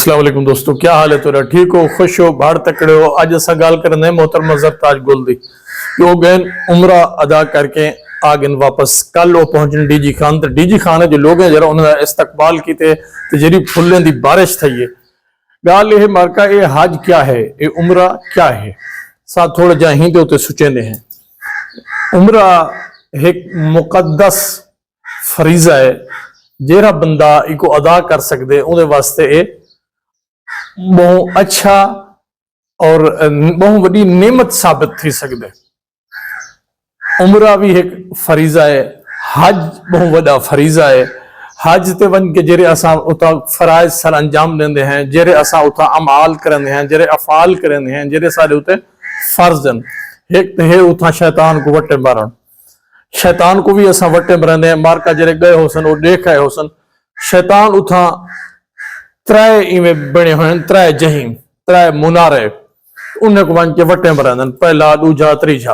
अस्सलाम वालेकुम दोस्तों, क्या हाल है तेरा? ठीक हो, खुश हो, बाहर तकड़े हो? आज असा गाल करने मोहतरमा ज़रताज गुल दी कि वो गए उमरा अदा करके आ गए वापस। कल वो पहुंचने डीजी खान, तो डीजी खान है जो लोग हैं जरा उन्होंने इस्तकबाल की ते जी फुल्लें दी बारिश थी है। गाल ये मारका ये हज क्या है, ये उमरा क्या है, साथ थोड़ा जा ही तो सुचेंदे हैं। उमरा एक मुकद्दस फरीजा है, जेरा बंदा इको अदा कर सकते उहदे वास्ते ये बहुत अच्छा और बहुत बड़ी नेमत साबित थी सकते। उमरा भी एक फरीजा है, हज बहुत बड़ा फरीजा है। हज ते वन के जेरे असा उता फराइज सर अंजाम देंदे हैं, जेरे असा उता अमाल करते हैं, जेरे अफाल करते हैं, जेरे सारे उते फर्ज हैं। एक तो है उता शैतान को वटे मारण, शैतान को भी असा वटे मरंदे हैं। मारका जेरे गए होसन और देख आए होसन, शैतान उथा त्रै इवें बने हुए, त्रै जहीम, त्रै मुनारे, उन्हें को वन के वटे मरंदन, पहला दूजा तीजा।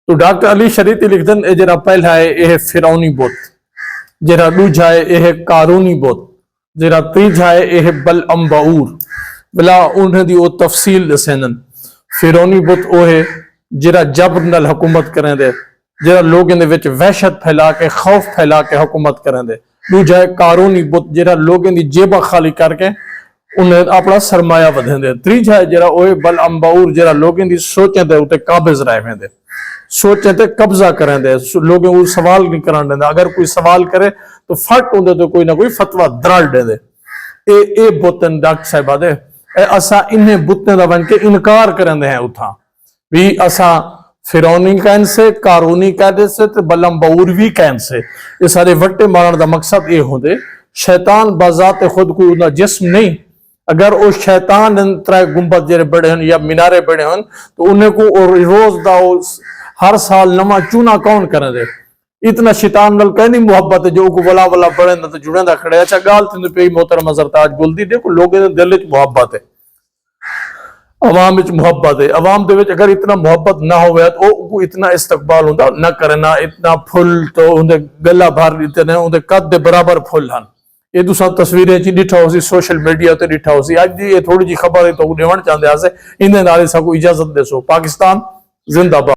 तो डॉक्टर अली शरीती लिखदन ए जरा पहला है यह फिरौनी बुत, जरा दूजा है यह कारूनी बुत, जरा तीजा है यह बल अम्बाऊर। बला उन्हें दी वो तफसील दसेनन। फिरौनी बुत वो है जरा जबर नाल हुकूमत करें दे, जरा लोगों दे विच वहशत फैला के, खौफ फैला के हुकूमत करें दे। दूजा है कारूनी बुत, जरा लोगों की जेबा खाली करके उन्हें अपना सरमाया वधें दे। तीजा है जरा ओए बल अम्बाऊर, जरा लोगों की सोचें दे उते काबिज रह दे, सोचें ते कब्जा करें दे, लोगों को सवाल नहीं कराने दे। अगर कोई सवाल करे तो फट होंदे तो कोई ना कोई फतवा दराड़ दे दे। ए बुतन डॉक्टर साहिबा दे असा इन्हें बुतने दा बन के इनकार करें दे हैं उठा भी असा फिरौनी कहन से, कारूनी कहने से, तो बलम बऊर भी कहन से। ये सारे वट्टे मारन का मकसद ये होंदे। शैतान बाजाते खुद को उना जिस्म नहीं, अगर वो शैतान त्रै गुंबद जेरे बड़े हन या मीनारे बड़े हन तो उन्हें को रोज दा हर साल नवा चूना कौन करे दे। इतना शैतान नल कहनी मुहब्बत है जो को वला वला बड़े न तो जुड़े दा खड़े। अच्छा गाल तिंदे पे मोहतरमा ज़रताज गुल दी देखो लोगों दे दिल च मुहब्बत है, अवाम विच मुहब्बत है। अवाम दे विच अगर इतना मुहब्बत ना होवे तो ओ इतना इस्तकबाल होंदा ना करना। इतना फुल तो उनदे गला भर इतने उनदे कद दे बराबर फुल हन। ये दूसरा तस्वीरें ची डिठा हो सी, सोशल मीडिया ते डिठा हो सी। आज दी ये थोड़ी जी खबर है तो देवण चाहंदे आसे इन्हें नाले सा को इजाजत देसो। पाकिस्तान जिंदाबाद।